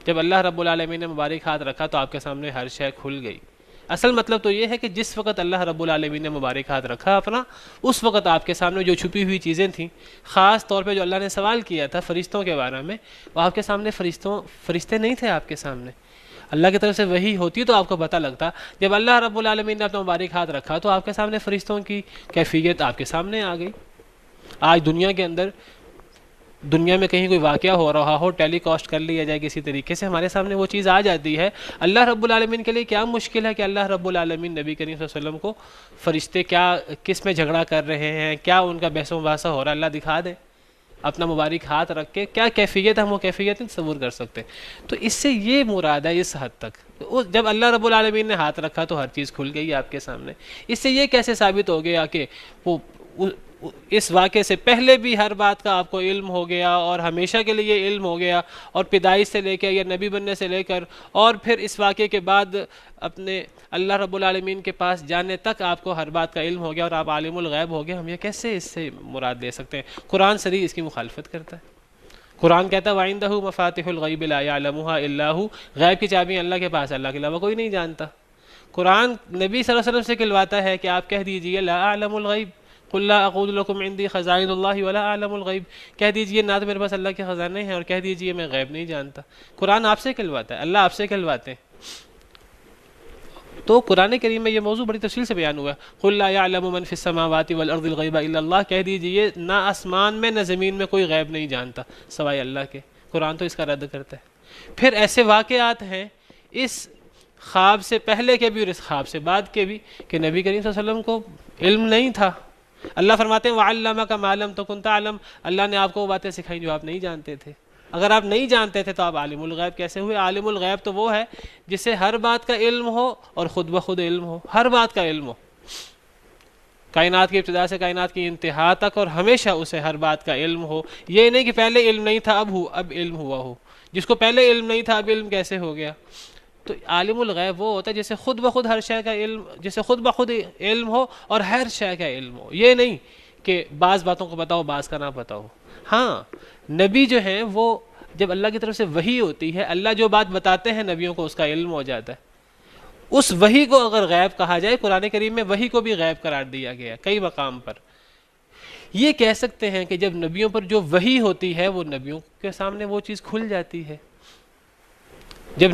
جب اللہ رب العالمین نے مبارک ہاتھ رکھا تو آپ کے سامنے ہر شے کھل گئی۔ اصل مطلب تو یہ ہے کہ جس وقت اللہ رب العالمین نے مبارک ہاتھ رکھا اپنا، اس وقت آپ کے سامنے جو چھپی ہوئی چیزیں تھیں، خاص طور پہ جو اللہ نے سوال کیا تھا فرشتوں کے بارے میں، وہ آپ کے سامنے فرشتے نہیں تھے آپ کے سامنے۔ اللہ کی طرف سے وحی ہوتی تو آپ کو پتہ لگتا۔ جب اللہ رب العالمین نے اپنا مبارک ہاتھ رکھا تو آپ کے سامنے فرشتوں کی کیفیت آپ کے سامنے آ گئی۔ آج دنیا کے اندر، دنیا میں کہیں کوئی واقعہ ہو رہا ہو، ٹیلی کاسٹ کر لیا جائے کسی طریقے سے، ہمارے سامنے وہ چیز آ جاتی ہے۔ اللہ رب العالمین کے لیے کیا مشکل ہے کہ اللہ رب العالمین نبی کریم صلی اللہ علیہ وسلم کو فرشتے کس میں جھگڑا کر رہے ہیں، کیا ان کا بحث و مباحثہ ہو رہا ہے، اللہ دکھا دے اپنا مبارک ہاتھ رکھ کے، کیا کیفیت ہے، ہم وہ کیفیت تصور کر سکتے ہیں۔ تو اس سے یہ مراد ہے اس حد تک، جب اللہ رب العالمین نے ہاتھ رکھا تو ہر چیز کھل گئی آپ کے سامنے۔ اس سے یہ کیسے ثابت ہو گیا کہ وہ اس واقعے سے پہلے بھی ہر بات کا آپ کو علم ہو گیا اور ہمیشہ کے لیے علم ہو گیا، اور پیدائش سے لے کے یا نبی بننے سے لے کر اور پھر اس واقعے کے بعد اپنے اللہ رب العالمین کے پاس جانے تک آپ کو ہر بات کا علم ہو گیا اور آپ عالم الغیب ہو گئے؟ ہم یہ کیسے اس سے مراد لے سکتے ہیں؟ قرآن صریح اس کی مخالفت کرتا ہے۔ قرآن کہتا ہے وَعِندَهُ مَفَاتِحُ الْغَيْبِ لَا يَعْلَمُهَا إِلَّا هُوَ، غیب کی چابیاں اللہ کے پاس، اللہ کے علاوہ کوئی نہیں جانتا۔ قرآن نبی صلی اللہ علیہ وسلم سے کہلواتا ہے کہ آپ کہہ دیجئے لا اعلم الغیب، قل لا اقول لكم عندي خزائن اللہ ولا اعلم الغیب، کہہ دیجئے نہ تو میرے پاس اللہ کے خزانے ہیں اور کہہ دیجئے میں غیب نہیں جانتا۔ قرآن آپ سے کہلواتا ہے، اللہ آپ سے کہلواتے ہیں۔ تو قرآن کریم میں یہ موضوع بڑی تفصیل سے بیان ہوا ہے. قُلْ لَا يَعْلَمُ مَنْ فِي السَّمَاوَاتِ وَالْأَرْضِ الْغَيْبَ إِلَّا اللَّهُ، کہہ دیجئے نہ آسمان میں نہ زمین میں کوئی غیب نہیں جانتا سوائے اللہ کے. قرآن تو اس کا رد کرتا ہے. پھر ایسے واقعات ہیں اس خواب سے پہلے کے بھی اور اس خواب سے بعد کے بھی کہ نبی کریم صلی اللہ علیہ وسلم کو علم نہیں تھا. اللہ فرماتے ہیں وَعَلَّمَكَ مَا لَمْ تَكُنْ تَعْلَمْ، اللہ نے آپ کو وہ باتیں سکھائیں جو آپ نہیں جانتے تھے. اگر آپ نہیں جانتے تھے تو آپ عالم الغیب کیسے ہوئے؟ عالم الغیب تو وہ ہے جسے ہر بات کا علم ہو اور خود بخود علم ہو، ہر بات کا علم ہو، کائنات کی ابتدا سے کائنات کی انتہا تک، اور ہمیشہ اسے ہر بات کا علم ہو. یہ نہیں کہ پہلے علم نہیں تھا اب علم ہوا ہو. جس کو پہلے علم نہیں تھا اب علم کیسے ہو گیا؟ تو عالم الغیب وہ ہوتا ہے جسے خود بخود ہر شے کا علم، جسے خود بخود علم ہو اور ہر شے کا علم ہو. یہ نہیں کہ بعض باتوں کو پتا ہو بعض کا نہ پتا ہو. ہاں نبی جو ہیں وہ جب اللہ کی طرف سے وحی ہوتی ہے، اللہ جو بات بتاتے ہیں نبیوں کو اس کا علم ہو جاتا ہے. اس وحی کو اگر غیب کہا جائے، قرآن کریم میں وحی کو بھی غیب قرار دیا گیا کئی مقام پر. یہ کہہ سکتے ہیں کہ جب نبیوں پر جو وحی ہوتی ہے وہ نبیوں کے سامنے وہ چیز کھل جاتی ہے. جب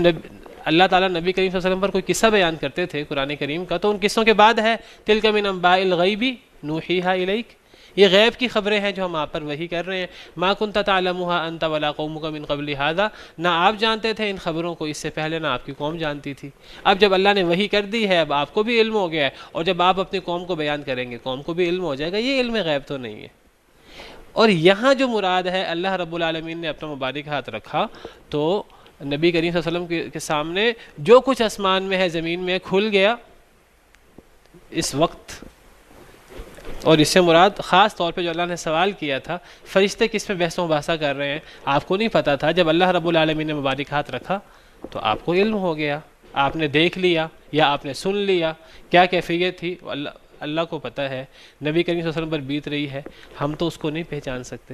اللہ تعالیٰ نبی کریم صلی اللہ علیہ وسلم پر کوئی قصہ بیان کرتے تھے قرآن کریم کا، تو ان قصوں کے بعد ہے تِلْكَ مِنْ أَنْبَاءِ الْغَيْبِ نُوحِيهَا إِلَيْكَ، یہ غیب کی خبریں ہیں جو ہم آپ پر وحی کر رہے ہیں. مَا كُنْتَ تَعْلَمُهَا أَنْتَ وَلَا قَوْمُكَ مِنْ قَبْلِ هَذَا، نہ آپ جانتے تھے ان خبروں کو اس سے پہلے نہ آپ کی قوم جانتی تھی. اب جب اللہ نے وحی کر دی ہے اب آپ کو بھی علم ہو گیا ہے، اور جب آپ اپنی قوم کو بیان کریں گے قوم کو بھی علم ہو جائے گا. یہ علم غیب تو نہیں ہے. اور یہاں جو مراد ہے اللہ رب العالمین نے اپنا مبارک ہاتھ رکھا تو نبی کریم صلی اللہ علیہ وسلم کے سامنے جو کچھ آسمان میں ہے زمین میں کھل گیا اس وقت. اور اس سے مراد خاص طور پہ جو اللہ نے سوال کیا تھا فرشتے کس میں بحث و مباحثہ کر رہے ہیں آپ کو نہیں پتا تھا. جب اللہ رب العالمین نے مبارک ہاتھ رکھا تو آپ کو علم ہو گیا، آپ نے دیکھ لیا یا آپ نے سن لیا. کیا کیفیت تھی اللہ کو پتہ ہے، نبی کریم صلی اللہ علیہ وسلم پر بیت رہی ہے، ہم تو اس کو نہیں پہچان سکتے.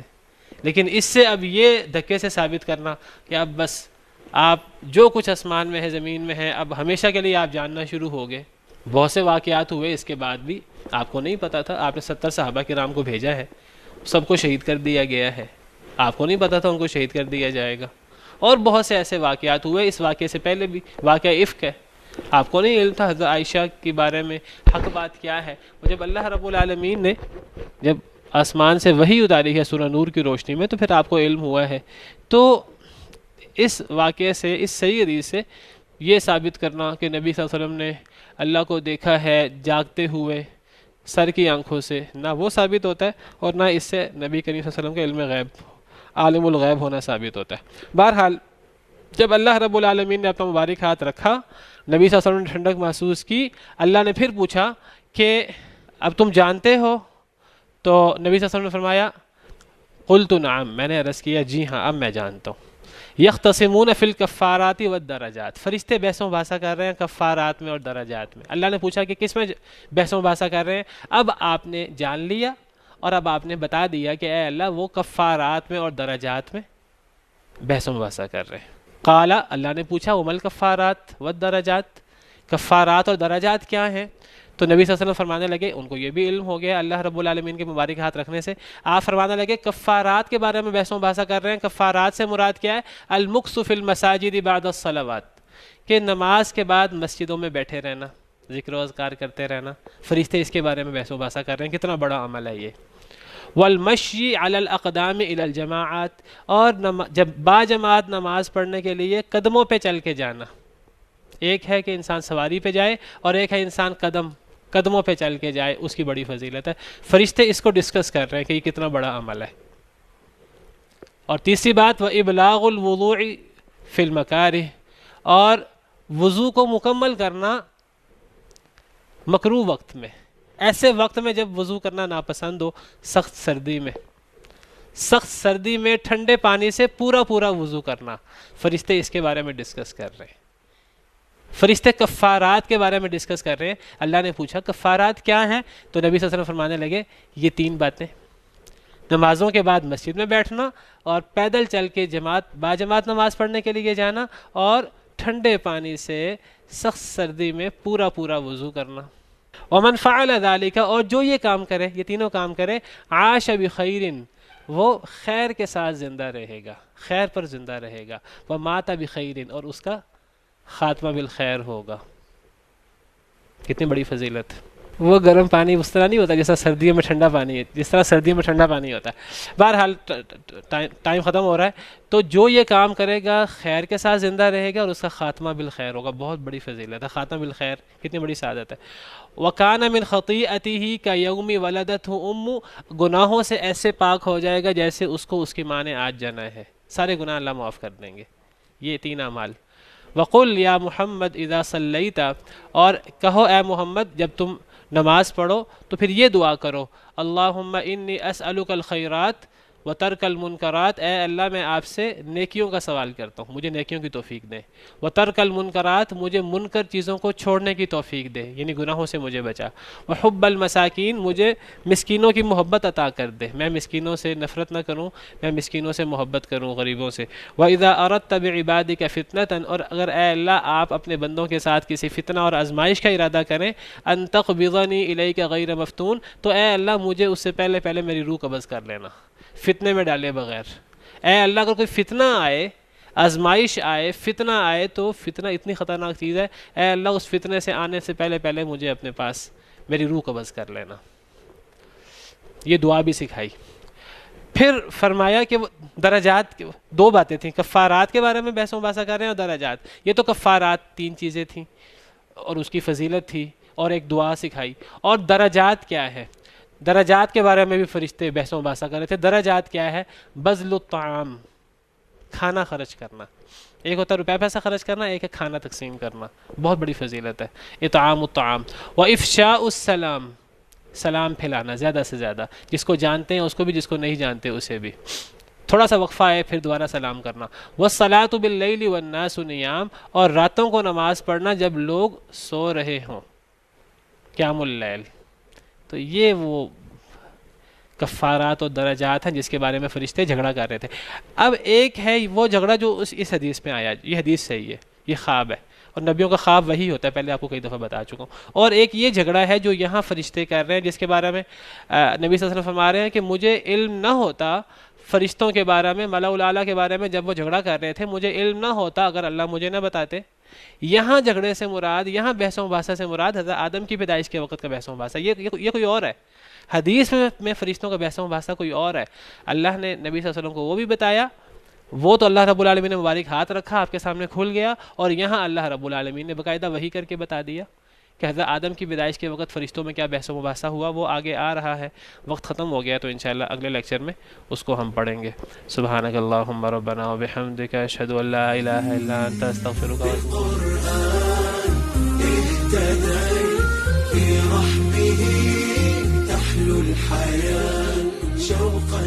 لیکن اس سے اب یہ دھکے سے ثابت کرنا کہ اب بس آپ جو کچھ آسمان میں ہے زمین میں ہے اب ہمیشہ کے لیے آپ جاننا شروع ہو گئے. بہت سے واقعات ہوئے اس کے بعد بھی آپ کو نہیں پتا تھا. آپ نے 70 صحابہ کرام کو بھیجا ہے، سب کو شہید کر دیا گیا ہے، آپ کو نہیں پتا تھا ان کو شہید کر دیا جائے گا. اور بہت سے ایسے واقعات ہوئے اس واقعے سے پہلے بھی. واقعہ افک ہے، آپ کو نہیں علم تھا حضرت عائشہ کے بارے میں حق بات کیا ہے. اور جب اللہ رب العالمین نے جب آسمان سے وحی اتاری ہے سورہ نور کی روشنی میں تو پھر آپ کو علم ہوا ہے. تو اس واقعے سے، اس صحیح حدیث سے یہ ثابت کرنا کہ نبی صلی اللہ علیہ وسلم نے اللہ کو دیکھا ہے جاگتے ہوئے سر کی آنکھوں سے، نہ وہ ثابت ہوتا ہے اور نہ اس سے نبی کریم صلی اللہ علیہ وسلم کا علم غیب عالم الغیب ہونا ثابت ہوتا ہے. بہرحال جب اللہ رب العالمین نے اپنا مبارک ہاتھ رکھا نبی صلی اللہ علیہ وسلم نے ٹھنڈک محسوس کی. اللہ نے پھر پوچھا کہ اب تم جانتے ہو؟ تو نبی صلی اللہ علیہ وسلم نے فرمایا قلت نعم، میں نے عرض کیا جی ہاں اب میں جانتا ہوں. یختصمون فی الکفارات والدرجات، فرشتے بحث و مباحثہ کر رہے ہیں کفارات میں اور درجات میں. اللہ نے پوچھا کہ کس میں بحث و مباحثہ کر رہے ہیں؟ اب آپ نے جان لیا اور اب آپ نے بتا دیا کہ اے اللہ وہ کفارات میں اور درجات میں بحث و مباحثہ کر رہے ہیں. قال، اللہ نے پوچھا ومل کفارات والدرجات، کفارات اور درجات کیا ہیں؟ تو نبی صلی اللہ علیہ وسلم فرمانے لگے، ان کو یہ بھی علم ہو گیا اللہ رب العالمین کے مبارک ہاتھ رکھنے سے. آپ فرمانے لگے کفارات کے بارے میں بحث و مباحثہ کر رہے ہیں. کفارات سے مراد کیا ہے؟ المکث فی المساجد بعد الصلوات، کہ نماز کے بعد مسجدوں میں بیٹھے رہنا، ذکر و اذکار کرتے رہنا. فرشتے اس کے بارے میں بحث و مباحثہ کر رہے ہیں، کتنا بڑا عمل ہے یہ. والمشی علی الاقدام الی الجماعات، اور جب با جماعت نماز پڑھنے کے لیے قدموں پہ چل کے جانا. ایک ہے کہ انسان سواری پہ جائے اور ایک ہے انسان قدموں پہ چل کے جائے، اس کی بڑی فضیلت ہے. فرشتے اس کو ڈسکس کر رہے ہیں کہ یہ کتنا بڑا عمل ہے. اور تیسری بات وَإِبْلَاغُ الْوُضُوءِ فِي الْمَكَارِهِ، اور وضو کو مکمل کرنا مکروہ وقت میں، ایسے وقت میں جب وضو کرنا ناپسند ہو، سخت سردی میں. سخت سردی میں ٹھنڈے پانی سے پورا وضو کرنا، فرشتے اس کے بارے میں ڈسکس کر رہے ہیں. فرشتے کفارات کے بارے میں ڈسکس کر رہے ہیں. اللہ نے پوچھا کفارات کیا ہیں؟ تو نبی صلی اللہ علیہ وسلم فرمانے لگے یہ 3 باتیں، نمازوں کے بعد مسجد میں بیٹھنا اور پیدل چل کے باجماعت نماز پڑھنے کے لیے جانا اور ٹھنڈے پانی سے سخت سردی میں پورا وضو کرنا. ومن فعل ذلك، اور جو یہ کام کرے، یہ تینوں کام کرے، عاش بخیر، وہ خیر کے ساتھ زندہ رہے گا، خیر پر زندہ رہے گا. ومات بخیر، اور اس کا خاتمہ بالخیر ہوگا. کتنی بڑی فضیلت. وہ گرم پانی اس طرح نہیں ہوتا جس طرح سردیوں میں ٹھنڈا پانی ہے، جس طرح سردیوں میں ٹھنڈا پانی ہوتا ہے. بہرحال ٹائم ختم ہو رہا ہے. تو جو یہ کام کرے گا خیر کے ساتھ زندہ رہے گا اور اس کا خاتمہ بالخیر ہوگا. بہت بڑی فضیلت ہے خاتمہ بالخیر، کتنی بڑی سعادت ہے. وَكَانَ مِنْ خَطِيئَتِهِ كَيَوْمِ وَلَدَتْهُ أُمُّ، گناہوں سے ایسے پاک ہو جائے گا جیسے اس کو اس کی ماں نے آج جنا ہے. سارے گناہ اللہ معاف کر دیں گے. یہ 3 اعمال. وَقُلْ يَا مُحَمَّدْ إِذَا صَلَّيْتَ، اور کہو اے محمد جب تم نماز پڑھو تو پھر یہ دعا کرو، اللہم انی اسألک الخیرات وترک المنکرات، اے اللہ میں آپ سے نیکیوں کا سوال کرتا ہوں، مجھے نیکیوں کی توفیق دے. وترک المنکرات، مجھے منکر چیزوں کو چھوڑنے کی توفیق دے، یعنی گناہوں سے مجھے بچا. وحب المساکین، مجھے مسکینوں کی محبت عطا کر دے، میں مسکینوں سے نفرت نہ کروں، میں مسکینوں سے محبت کروں، غریبوں سے. وَإِذَا أَرَدْتَ بِعِبَادِكَ فِتْنَةً، اور اگر اے اللہ آپ اپنے بندوں کے ساتھ کسی فتنہ اور آزمائش کا ارادہ کریں، أَن تَقْبِضَنِي إِلَيْكَ غَيْرَ مَفْتُونٍ، تو اے اللہ مجھے اس سے پہلے میری روح قبض کر لینا، فتنے میں ڈالے بغیر. اے اللہ اگر کوئی فتنہ آئے، آزمائش آئے، فتنہ آئے، تو فتنہ اتنی خطرناک چیز ہے، اے اللہ اس فتنے سے آنے سے پہلے مجھے اپنے پاس میری روح قبض کر لینا. یہ دعا بھی سکھائی. پھر فرمایا کہ وہ درجات، 2 باتیں تھیں، کفارات کے بارے میں بحث و مباحثہ کر رہے ہیں اور درجات. یہ تو کفارات 3 چیزیں تھیں اور اس کی فضیلت تھی اور ایک دعا سکھائی. اور درجات کیا ہے؟ درجات کے بارے میں بھی فرشتے بحث و مباحثہ کر رہے تھے. درجات کیا ہے؟ بذل الطعام، کھانا خرچ کرنا. ایک ہوتا ہے روپے پیسہ خرچ کرنا، ایک ہے کھانا تقسیم کرنا. بہت بڑی فضیلت ہے اطعام الطعام. وافشاء السلام، سلام پھیلانا زیادہ سے زیادہ، جس کو جانتے ہیں اس کو بھی، جس کو نہیں جانتے اسے بھی. تھوڑا سا وقفہ ہے پھر دوبارہ سلام کرنا. والصلاۃ باللیل والناس نیام، اور راتوں کو نماز پڑھنا جب لوگ سو رہے ہوں، قیام اللیل. تو یہ وہ کفارات اور درجات ہیں جس کے بارے میں فرشتے جھگڑا کر رہے تھے. اب ایک ہے وہ جھگڑا جو اس حدیث میں آیا، یہ حدیث صحیح ہے، یہ خواب ہے اور نبیوں کا خواب وہی ہوتا ہے، پہلے آپ کو کئی دفعہ بتا چکا ہوں. اور ایک یہ جھگڑا ہے جو یہاں فرشتے کر رہے ہیں، جس کے بارے میں نبی صلی اللہ علیہ وسلم فرما رہے ہیں کہ مجھے علم نہ ہوتا فرشتوں کے بارے میں، ملأ الاعلیٰ کے بارے میں جب وہ جھگڑا کر رہے تھے، مجھے علم نہ ہوتا اگر اللہ مجھے نہ بتاتے. یہاں جھگڑے سے مراد، یہاں بحث و مباحثہ سے مراد حضرت آدم کی پیدائش کے وقت کا بحث و مباحثہ. یہ کوئی اور ہے. حدیث میں فرشتوں کا بحث و مباحثہ کوئی اور ہے. اللہ نے نبی صلی اللہ علیہ وسلم کو وہ بھی بتایا، وہ تو اللہ رب العالمین نے مبارک ہاتھ رکھا، آپ کے سامنے کھل گیا. اور یہاں اللہ رب العالمین نے باقاعدہ وحی کر کے بتا دیا کہ حضرت آدم کی پیدائش کے وقت فرشتوں میں کیا بحث و مباحثہ ہوا. وہ آگے آ رہا ہے. وقت ختم ہو گیا تو انشاءاللہ اگلے لیکچر میں اس کو ہم پڑھیں گے. سبحانک اللہم ربنا وبحمدک، اشہد ان لا الہ الا انت، استغفرک واتوب الحياة شوقا